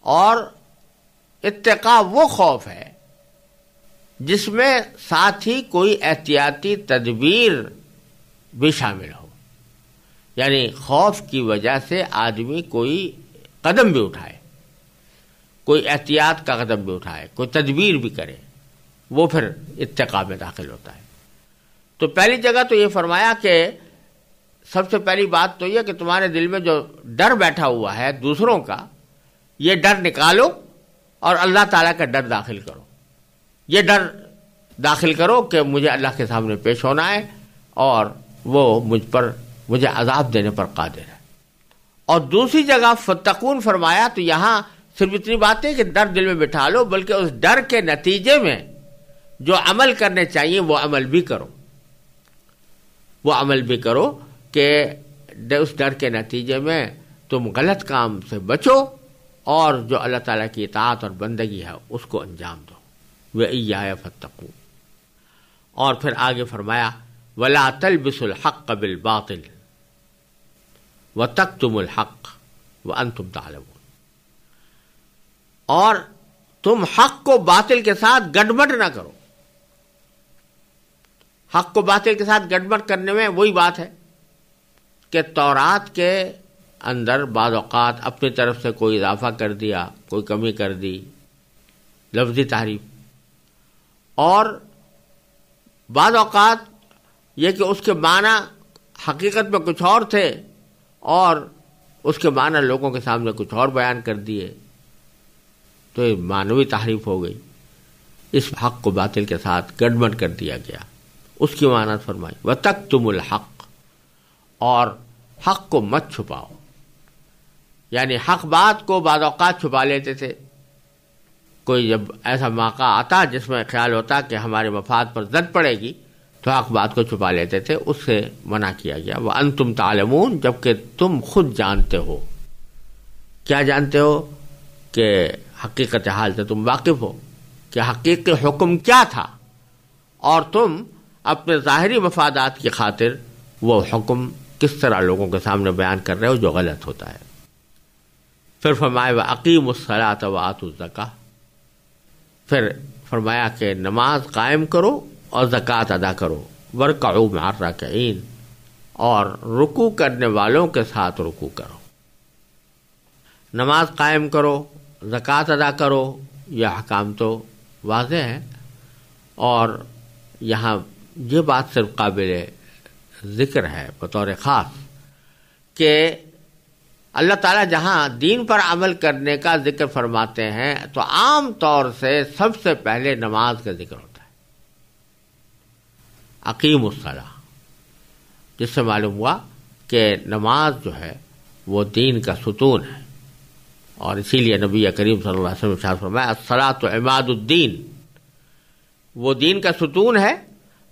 اور اتقاء وہ خوف ہے جس میں ساتھ ہی کوئی احتیاطی تدبیر بھی شامل ہو، یعنی خوف کی وجہ سے آدمی کوئی قدم بھی اٹھائے، کوئی احتیاط کا قدم بھی اٹھائے، کوئی تدبیر بھی کرے، وہ پھر اتقاء میں داخل ہوتا ہے۔ تو پہلی جگہ تو یہ فرمایا کہ سب سے پہلی بات تو یہ کہ تمہارے دل میں جو ڈر بیٹھا ہوا ہے دوسروں کا، یہ ڈر نکالو اور اللہ تعالیٰ کا ڈر داخل کرو. یہ ڈر داخل کرو کہ مجھے اللہ کے سامنے پیش ہونا ہے اور وہ مجھے عذاب دینے پر قادر ہے. اور دوسری جگہ فتقون فرمایا تو یہاں صرف اتنی بات ہے کہ ڈر دل میں بٹھا لو، بلکہ اس ڈر کے نتیجے میں جو عمل کرنے چاہیے وہ عمل بھی کرو. وہ عمل بھی کرو کہ اس ڈر کے نتیجے میں تم غلط کام سے بچو اور جو اللہ تعالیٰ کی اطاعت اور بندگی ہے اس کو انجام دو. وَإِيَّايَ فَاتَّقُونِ. اور پھر آگے فرمایا وَلَا تَلْبِسُوا الْحَقَّ بِالْبَاطِلِ وَتَكْتُمُوا الْحَقَّ وَأَنْتُمْ تَعْلَمُونَ. اور تم حق کو باطل کے ساتھ گڑبڑ نہ کرو. حق کو باطل کے ساتھ گڑبڑ کرنے میں وہی بات ہے کہ تورات کے اندر بعض اوقات اپنی طرف سے کوئی اضافہ کر دیا، کوئی کمی کر دی، لفظی تحریف، اور بعض اوقات یہ کہ اس کے معنی حقیقت میں کچھ اور تھے اور اس کے معنی لوگوں کے سامنے کچھ اور بیان کر دیے، تو یہ معنوی تحریف ہو گئی. اس حق کو باطل کے ساتھ گڑبڑ کر دیا گیا. اس کی معنی فرمائی وَتَكْتُمُوا الْحَقَّ، اور حق کو مت چھپاؤ. یعنی حق بات کو بعض اوقات چھپا لیتے تھے. کوئی جب ایسا موقع آتا جس میں خیال ہوتا کہ ہمارے مفاد پر زد پڑے گی تو حق بات کو چھپا لیتے تھے. اس سے منع کیا گیا. وَأَنْتُمْ تَعْلَمُونَ، جبکہ تم خود جانتے ہو. کیا جانتے ہو؟ کہ حقیقت حال سے تم واقف ہو کہ حقیقی حکم کیا تھا، اور تم اپنے ظاہری مفادات کی خاطر وہ حکم کس طرح لوگوں کے سامنے بیان کر رہے ہو جو غلط ہوتا ہے. پھر فرمایا وَأَقِیمُوا الصَّلَاةَ وَآتُوا الزَّکَاةَ. پھر فرمایا کہ نماز قائم کرو اور زکوٰۃ ادا کرو. وَارْكَعُوا مَعَ الرَّاكِعِينَ، اور رکوع کرنے والوں کے ساتھ رکوع کرو. نماز قائم کرو، زکوٰۃ ادا کرو، یہ احکام تو واضح ہے. اور یہاں یہ بات صرف قابل ذکر ہے بطور خاص کہ اللہ تعالیٰ جہاں دین پر عمل کرنے کا ذکر فرماتے ہیں تو عام طور سے سب سے پہلے نماز کا ذکر ہوتا ہے. اقیم الصلاۃ، جس سے معلوم ہوا کہ نماز جو ہے وہ دین کا ستون ہے. اور اسی لیے نبی کریم صلی اللہ علیہ وسلم نے ارشاد فرمایا الصلاۃ عماد الدین. وہ دین کا ستون ہے،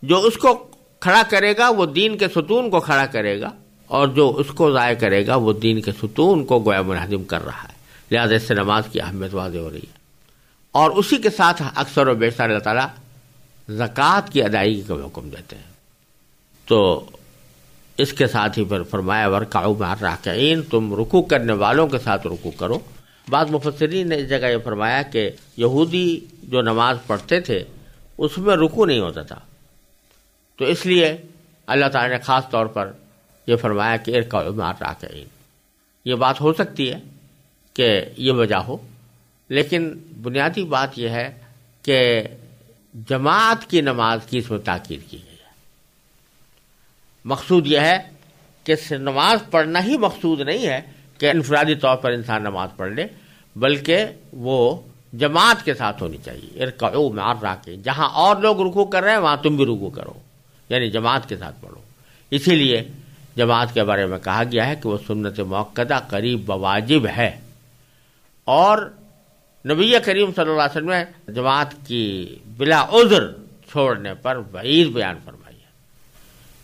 جو اس کو کھڑا کرے گا وہ دین کے ستون کو کھڑا کرے گا، اور جو اس کو ضائع کرے گا وہ دین کے ستون کو گویا منہدم کر رہا ہے. لہذا اس سے نماز کی اہمیت واضح ہو رہی ہے. اور اسی کے ساتھ اکثر و بیشتر اللہ تعالیٰ زکوٰۃ کی ادائیگی کا حکم دیتے ہیں. تو اس کے ساتھ ہی پھر فرمایا وَارْكَعُوا مَعَ الرَّاكِعِينَ، تم رکوع کرنے والوں کے ساتھ رکوع کرو. بعض مفسرین نے اس جگہ یہ فرمایا کہ یہودی جو نماز پڑھتے تھے اس میں رکوع نہیں ہوتا تھا، تو اس لیے اللہ تعالیٰ نے خاص طور پر یہ فرمایا کہ ارکعوا مع الراکعین. یہ بات ہو سکتی ہے کہ یہ وجہ ہو، لیکن بنیادی بات یہ ہے کہ جماعت کی نماز کی اس میں تاکید کی گئی ہے. مقصود یہ ہے کہ نماز پڑھنا ہی مقصود نہیں ہے کہ انفرادی طور پر انسان نماز پڑھ لے، بلکہ وہ جماعت کے ساتھ ہونی چاہیے. ارکعوا مع الراکعین، جہاں اور لوگ رکوع کر رہے ہیں وہاں تم بھی رکوع کرو، یعنی جماعت کے ساتھ پڑھو. اسی لیے جماعت کے بارے میں کہا گیا ہے کہ وہ سنت موقدہ قریب بواجب ہے. اور نبی کریم صلی اللہ علیہ وسلم نے جماعت کی بلا عذر چھوڑنے پر وعید بیان فرمائی ہے.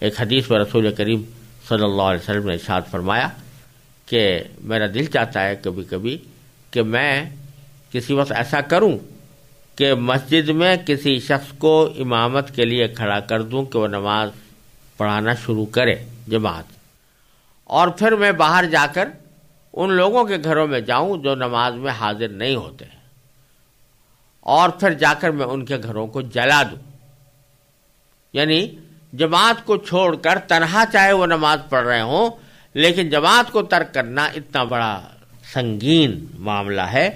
ایک حدیث میں رسول کریم صلی اللہ علیہ وسلم نے ارشاد فرمایا کہ میرا دل چاہتا ہے کبھی کبھی کہ میں کسی وقت ایسا کروں کہ مسجد میں کسی شخص کو امامت کے لیے کھڑا کر دوں کہ وہ نماز پڑھانا شروع کرے جماعت، اور پھر میں باہر جا کر ان لوگوں کے گھروں میں جاؤں جو نماز میں حاضر نہیں ہوتے، اور پھر جا کر میں ان کے گھروں کو جلا دوں. یعنی جماعت کو چھوڑ کر تنہا چاہے وہ نماز پڑھ رہے ہوں، لیکن جماعت کو ترک کرنا اتنا بڑا سنگین معاملہ ہے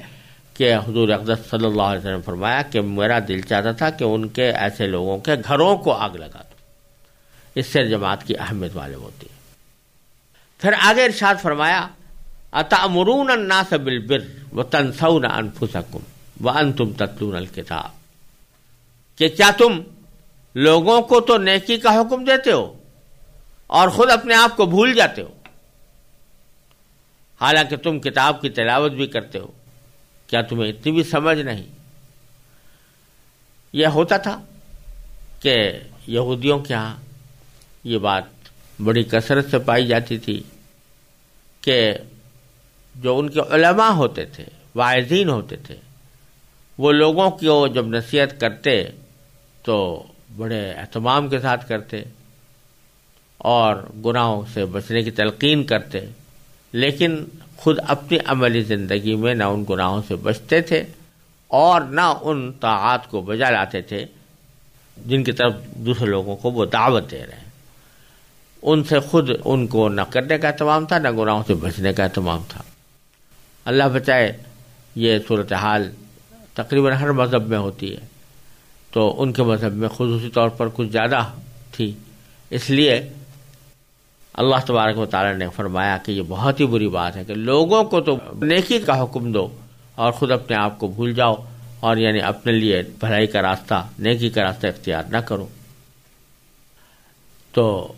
کہ حضور اقدس صلی اللہ علیہ وسلم فرمایا کہ میرا دل چاہتا تھا کہ ان کے ایسے لوگوں کے گھروں کو آگ لگا دو. اس سے جماعت کی اہمیت معلوم ہوتی ہے. پھر آگے ارشاد فرمایا اتأمرون الناس بالبر وتنسون انفسکم وَأَنْتُمْ تَتْلُونَ الْكِتَابَ، کہ کیا تم لوگوں کو تو نیکی کا حکم دیتے ہو اور خود اپنے آپ کو بھول جاتے ہو، حالانکہ تم کتاب کی تلاوت بھی کرتے ہو، کیا تمہیں اتنی بھی سمجھ نہیں؟ یہ ہوتا تھا کہ یہودیوں کے ہاں یہ بات بڑی کثرت سے پائی جاتی تھی کہ جو ان کے علماء ہوتے تھے، واعظین ہوتے تھے، وہ لوگوں کو جب نصیحت کرتے تو بڑے اہتمام کے ساتھ کرتے اور گناہوں سے بچنے کی تلقین کرتے، لیکن خود اپنی عملی زندگی میں نہ ان گناہوں سے بچتے تھے اور نہ ان طاعات کو بجا لاتے تھے جن کی طرف دوسرے لوگوں کو وہ دعوت دے رہے ہیں۔ ان سے خود ان کو نہ کرنے کا اہتمام تھا، نہ گناہوں سے بچنے کا اہتمام تھا۔ اللہ بچائے، یہ صورتحال تقریباً ہر مذہب میں ہوتی ہے، تو ان کے مذہب میں خصوصی طور پر کچھ زیادہ تھی، اس لیے اللہ تبارک و تعالیٰ نے فرمایا کہ یہ بہت ہی بری بات ہے کہ لوگوں کو تو نیکی کا حکم دو اور خود اپنے آپ کو بھول جاؤ، اور یعنی اپنے لیے بھلائی کا راستہ، نیکی کا راستہ اختیار نہ کرو۔ تو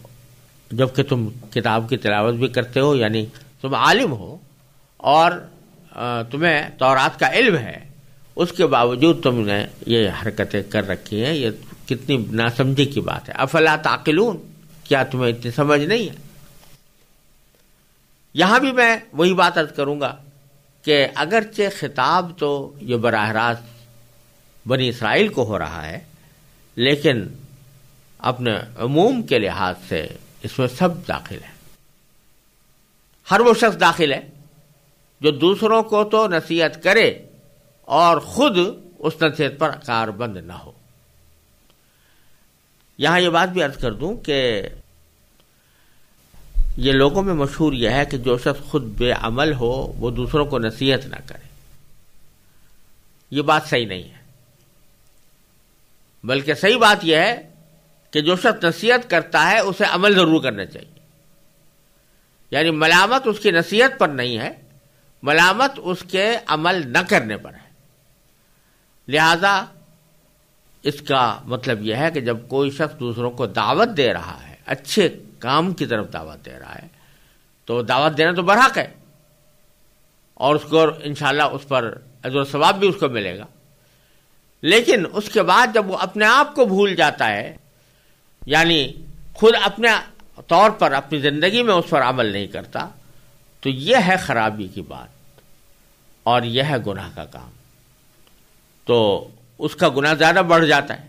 جب کہ تم کتاب کی تلاوت بھی کرتے ہو، یعنی تم عالم ہو اور تمہیں تورات کا علم ہے، اس کے باوجود تم نے یہ حرکتیں کر رکھی ہیں، یہ کتنی ناسمجھی کی بات ہے۔ افلا تعقلون، کیا تمہیں اتنی سمجھ نہیں ہے؟ یہاں بھی میں وہی بات عرض کروں گا کہ اگرچہ خطاب تو یہ براہ راست بنی اسرائیل کو ہو رہا ہے، لیکن اپنے عموم کے لحاظ سے اس میں سب داخل ہے، ہر وہ شخص داخل ہے جو دوسروں کو تو نصیحت کرے اور خود اس نصیحت پر کاربند نہ ہو۔ یہاں یہ بات بھی عرض کر دوں کہ یہ لوگوں میں مشہور یہ ہے کہ جو شخص خود بے عمل ہو وہ دوسروں کو نصیحت نہ کرے، یہ بات صحیح نہیں ہے، بلکہ صحیح بات یہ ہے کہ جو شخص نصیحت کرتا ہے اسے عمل ضرور کرنا چاہیے، یعنی ملامت اس کی نصیحت پر نہیں ہے، ملامت اس کے عمل نہ کرنے پر ہے۔ لہذا اس کا مطلب یہ ہے کہ جب کوئی شخص دوسروں کو دعوت دے رہا ہے، اچھے کام کی طرف دعوت دے رہا ہے، تو دعوت دینا تو برحق ہے اور اس کو انشاءاللہ اس پر اجر و ثواب بھی اس کو ملے گا، لیکن اس کے بعد جب وہ اپنے آپ کو بھول جاتا ہے، یعنی خود اپنے طور پر اپنی زندگی میں اس پر عمل نہیں کرتا، تو یہ ہے خرابی کی بات اور یہ ہے گناہ کا کام، تو اس کا گناہ زیادہ بڑھ جاتا ہے۔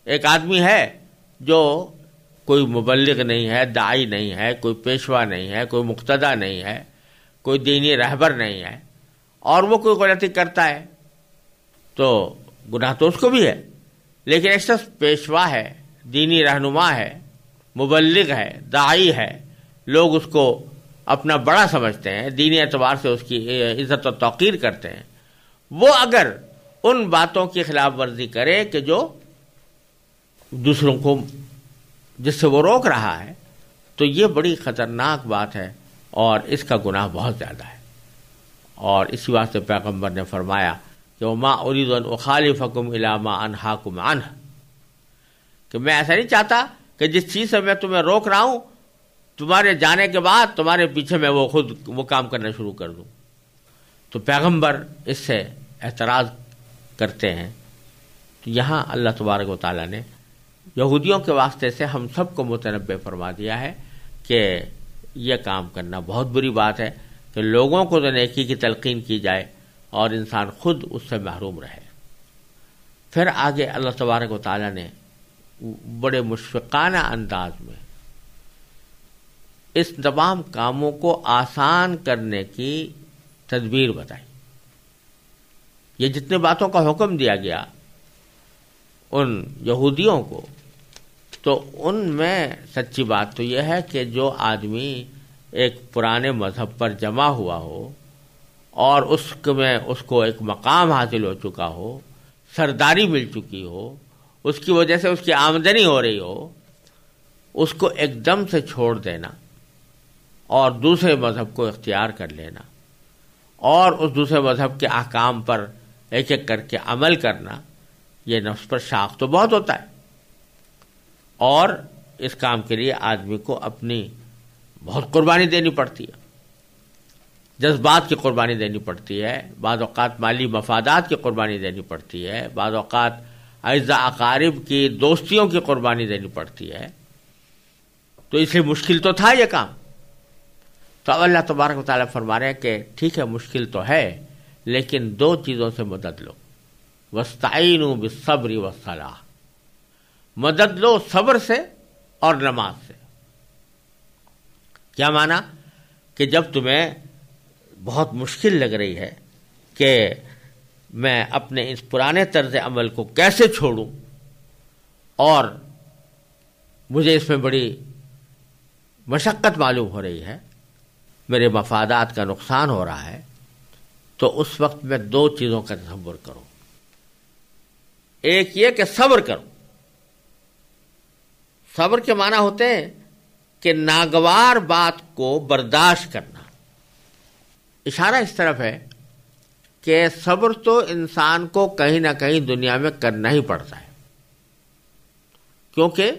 ایک آدمی ہے جو کوئی مبلغ نہیں ہے، داعی نہیں ہے، کوئی پیشوا نہیں ہے، کوئی مقتدی نہیں ہے، کوئی دینی رہبر نہیں ہے، اور وہ کوئی غلطی کرتا ہے تو گناہ تو اس کو بھی ہے، لیکن ایک شخص پیشوا ہے، دینی رہنما ہے، مبلغ ہے، داعی ہے، لوگ اس کو اپنا بڑا سمجھتے ہیں، دینی اعتبار سے اس کی عزت و توقیر کرتے ہیں، وہ اگر ان باتوں کی خلاف ورزی کرے کہ جو دوسروں کو جس سے وہ روک رہا ہے، تو یہ بڑی خطرناک بات ہے اور اس کا گناہ بہت زیادہ ہے۔ اور اسی واسطے پیغمبر نے فرمایا کہ وَمَا أُرِيدُ أَنْ أُخَالِفَكُمْ إِلَىٰ مَا أَنْهَاكُمْ عَنْهُ، کہ میں ایسا نہیں چاہتا کہ جس چیز سے میں تمہیں روک رہا ہوں تمہارے جانے کے بعد تمہارے پیچھے میں خود وہ کام کرنا شروع کر دوں۔ تو پیغمبر اس سے اعتراض کرتے ہیں۔ تو یہاں اللہ تبارک و تعالیٰ نے یہودیوں کے واسطے سے ہم سب کو متنبہ فرما دیا ہے کہ یہ کام کرنا بہت بری بات ہے کہ لوگوں کو تو نیکی کی تلقین کی جائے اور انسان خود اس سے محروم رہے۔ پھر آگے اللہ تبارک و تعالیٰ نے بڑے مشفقانہ انداز میں اس تمام کاموں کو آسان کرنے کی تدبیر بتائی۔ یہ جتنے باتوں کا حکم دیا گیا ان یہودیوں کو، تو ان میں سچی بات تو یہ ہے کہ جو آدمی ایک پرانے مذہب پر جمع ہوا ہو اور اس میں اس کو ایک مقام حاصل ہو چکا ہو، سرداری مل چکی ہو، اس کی وجہ سے اس کی آمدنی ہو رہی ہو، اس کو ایک دم سے چھوڑ دینا اور دوسرے مذہب کو اختیار کر لینا اور اس دوسرے مذہب کے احکام پر ایک ایک کر کے عمل کرنا، یہ نفس پر شاق تو بہت ہوتا ہے، اور اس کام کے لیے آدمی کو اپنی بہت قربانی دینی پڑتی ہے، جذبات کی قربانی دینی پڑتی ہے، بعض اوقات مالی مفادات کی قربانی دینی پڑتی ہے، بعض اوقات اعزاء اقارب کی دوستیوں کی قربانی دینی پڑتی ہے، تو اس لیے مشکل تو تھا یہ کام۔ تو اب اللہ تبارک و تعالیٰ فرما رہے ہیں کہ ٹھیک ہے مشکل تو ہے، لیکن دو چیزوں سے مدد لو، وَاسْتَعِینُوا بِالصَّبْرِ وَالصَّلَاةِ، مدد لو صبر سے اور نماز سے۔ کیا معنی؟ کہ جب تمہیں بہت مشکل لگ رہی ہے کہ میں اپنے اس پرانے طرز عمل کو کیسے چھوڑوں، اور مجھے اس میں بڑی مشقت معلوم ہو رہی ہے، میرے مفادات کا نقصان ہو رہا ہے، تو اس وقت میں دو چیزوں کا تصور کرو۔ ایک یہ کہ صبر کرو۔ صبر کے معنی ہوتے ہیں کہ ناگوار بات کو برداشت کرنا۔ اشارہ اس طرف ہے کہ صبر تو انسان کو کہیں نہ کہیں دنیا میں کرنا ہی پڑتا ہے، کیونکہ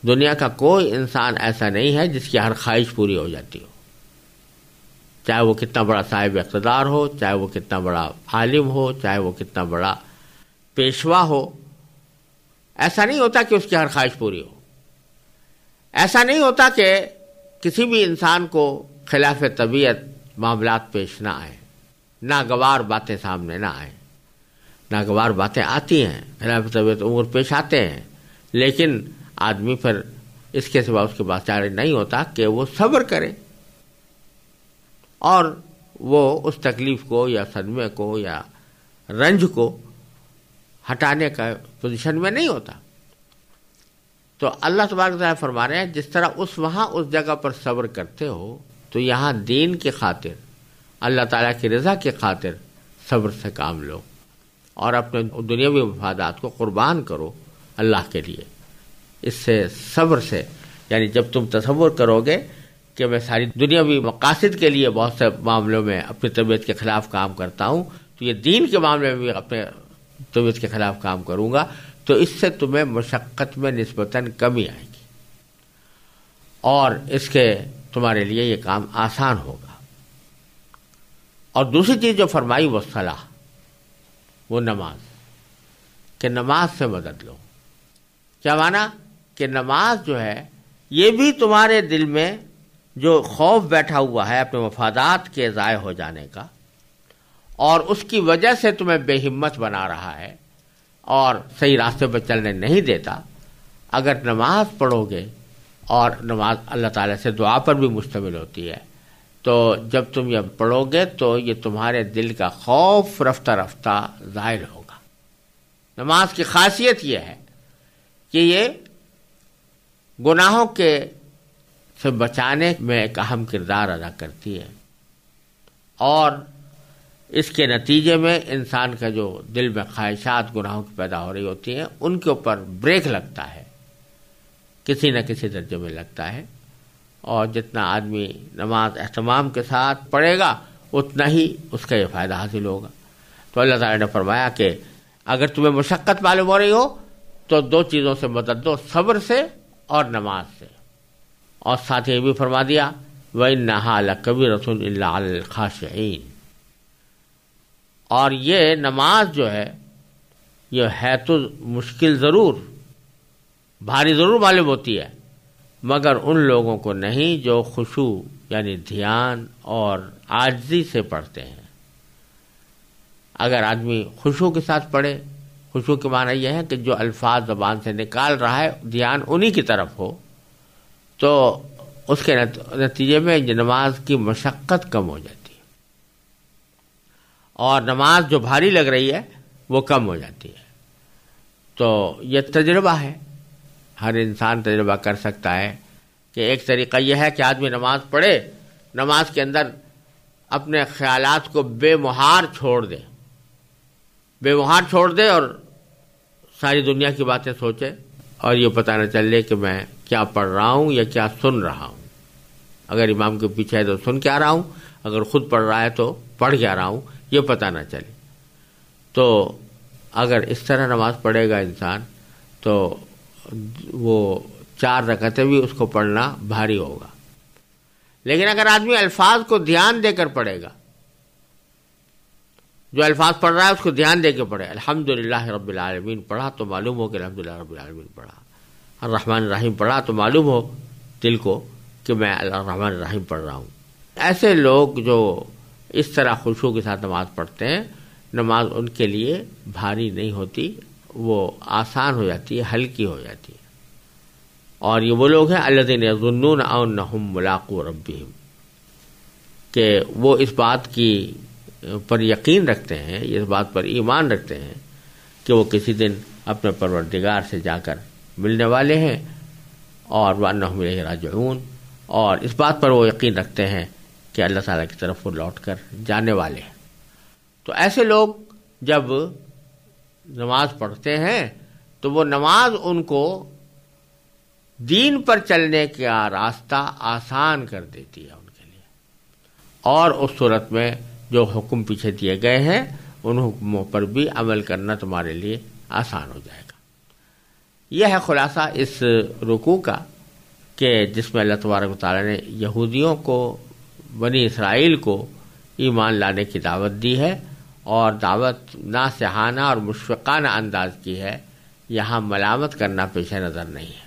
دنیا کا کوئی انسان ایسا نہیں ہے جس کی ہر خواہش پوری ہو جاتی ہو، چاہے وہ کتنا بڑا صاحب اقتدار ہو، چاہے وہ کتنا بڑا عالم ہو، چاہے وہ کتنا بڑا پیشوا ہو، ایسا نہیں ہوتا کہ اس کی ہر خواہش پوری ہو۔ ایسا نہیں ہوتا کہ کسی بھی انسان کو خلاف طبیعت معاملات پیش نہ آئیں، ناگوار باتیں سامنے نہ آئیں۔ ناگوار باتیں آتی ہیں، خلاف طبیعت امور پیش آتے ہیں، لیکن آدمی پھر اس کے سوا اس کے پاس چارہ نہیں ہوتا کہ وہ صبر کرے، اور وہ اس تکلیف کو یا صدمے کو یا رنج کو ہٹانے کا پوزیشن میں نہیں ہوتا۔ تو اللہ تبارک و تعالیٰ فرما رہے ہیں جس طرح اس جگہ پر صبر کرتے ہو، تو یہاں دین کی خاطر، اللہ تعالیٰ کی رضا کی خاطر صبر سے کام لو، اور اپنے دنیاوی مفادات کو قربان کرو اللہ کے لیے۔ اس سے صبر سے، یعنی جب تم تصور کرو گے کہ میں ساری دنیاوی مقاصد کے لیے بہت سے معاملوں میں اپنی طبیعت کے خلاف کام کرتا ہوں، تو یہ دین کے معاملے میں بھی اپنے طبیعت کے خلاف کام کروں گا، تو اس سے تمہیں مشقت میں نسبتاً کمی آئے گی، اور اس کے تمہارے لیے یہ کام آسان ہوگا۔ اور دوسری چیز جو فرمائی وہ صلاح، وہ نماز، کہ نماز سے مدد لو۔ کیا معنی؟ کہ نماز جو ہے یہ بھی تمہارے دل میں جو خوف بیٹھا ہوا ہے اپنے مفادات کے ضائع ہو جانے کا، اور اس کی وجہ سے تمہیں بے ہمت بنا رہا ہے اور صحیح راستے پر چلنے نہیں دیتا، اگر نماز پڑھو گے، اور نماز اللہ تعالیٰ سے دعا پر بھی مشتمل ہوتی ہے، تو جب تم یہ پڑھو گے تو یہ تمہارے دل کا خوف رفتہ رفتہ ظاہر ہوگا۔ نماز کی خاصیت یہ ہے کہ یہ گناہوں کے سے بچانے میں ایک اہم کردار ادا کرتی ہے، اور اس کے نتیجے میں انسان کا جو دل میں خواہشات گناہوں کی پیدا ہو رہی ہوتی ہیں، ان کے اوپر بریک لگتا ہے، کسی نہ کسی درجے میں لگتا ہے، اور جتنا آدمی نماز اہتمام کے ساتھ پڑھے گا اتنا ہی اس کا یہ فائدہ حاصل ہوگا۔ تو اللہ تعالیٰ نے فرمایا کہ اگر تمہیں مشقت معلوم ہو رہی ہو تو دو چیزوں سے مدد دو، صبر سے اور نماز سے، اور ساتھ یہ بھی فرما دیا وَإِنَّهَا لَكَبِيرَةٌ إِلَّا عَلَى الْخَاشِعِينَ۔ اور یہ نماز جو ہے یہ ہے تو مشکل ضرور، بھاری ضرور معلوم ہوتی ہے، مگر ان لوگوں کو نہیں جو خشوع یعنی دھیان اور عاجزی سے پڑھتے ہیں۔ اگر آدمی خشوع کے ساتھ پڑھے، خشوع کے معنی یہ ہے کہ جو الفاظ زبان سے نکال رہا ہے دھیان انہی کی طرف ہو، تو اس کے نتیجے میں نماز کی مشقت کم ہو جاتی ہے، اور نماز جو بھاری لگ رہی ہے وہ کم ہو جاتی ہے۔ تو یہ تجربہ ہے، ہر انسان تجربہ کر سکتا ہے کہ ایک طریقہ یہ ہے کہ آدمی نماز پڑھے، نماز کے اندر اپنے خیالات کو بے مہار چھوڑ دے، اور ساری دنیا کی باتیں سوچے، اور یہ پتہ نہ چلے کہ میں کیا پڑھ رہا ہوں یا کیا سن رہا ہوں۔ اگر امام کے پیچھے ہے تو سن کے آ رہا ہوں، اگر خود پڑھ رہا ہے تو پڑھ کے آ رہا ہوں، یہ پتہ نہ چلے۔ تو اگر اس طرح نماز پڑھے گا انسان تو وہ 4 رکعتیں بھی اس کو پڑھنا بھاری ہوگا. لیکن اگر آدمی الفاظ کو دھیان دے کر پڑھے گا، جو الفاظ پڑھ رہا ہے اس کو دھیان دے کے پڑھے، الحمدللہ رب العالمین پڑھا تو معلوم ہو کہ الحمدللہ رب العالمین پڑھا، الرحمن الرحیم پڑھا تو معلوم ہو دل کو کہ میں الرحمن الرحیم پڑھ رہا ہوں. ایسے لوگ جو اس طرح خشوع کے ساتھ نماز پڑھتے ہیں، نماز ان کے لیے بھاری نہیں ہوتی، وہ آسان ہو جاتی ہے، ہلکی ہو جاتی ہے. اور یہ وہ لوگ ہیں الذین یظنون انہم ملاقو ربہم، کہ وہ اس بات کی پر یقین رکھتے ہیں، اس بات پر ایمان رکھتے ہیں کہ وہ کسی دن اپنے پروردگار سے جا کر ملنے والے ہیں، اور وانہم الیہ راجعون، اور اس بات پر وہ یقین رکھتے ہیں کہ اللہ تعالیٰ کی طرف وہ لوٹ کر جانے والے ہیں. تو ایسے لوگ جب نماز پڑھتے ہیں تو وہ نماز ان کو دین پر چلنے کا راستہ آسان کر دیتی ہے ان کے لیے، اور اس صورت میں جو حکم پیچھے دیے گئے ہیں ان حکموں پر بھی عمل کرنا تمہارے لیے آسان ہو جائے گا. یہ ہے خلاصہ اس رکوع کا، کہ جس میں اللہ تبارک و تعالیٰ نے یہودیوں کو، بنی اسرائیل کو ایمان لانے کی دعوت دی ہے، اور دعوت ناصحانہ اور مشفقانہ انداز کی ہے. یہاں ملامت کرنا پیش نظر نہیں ہے.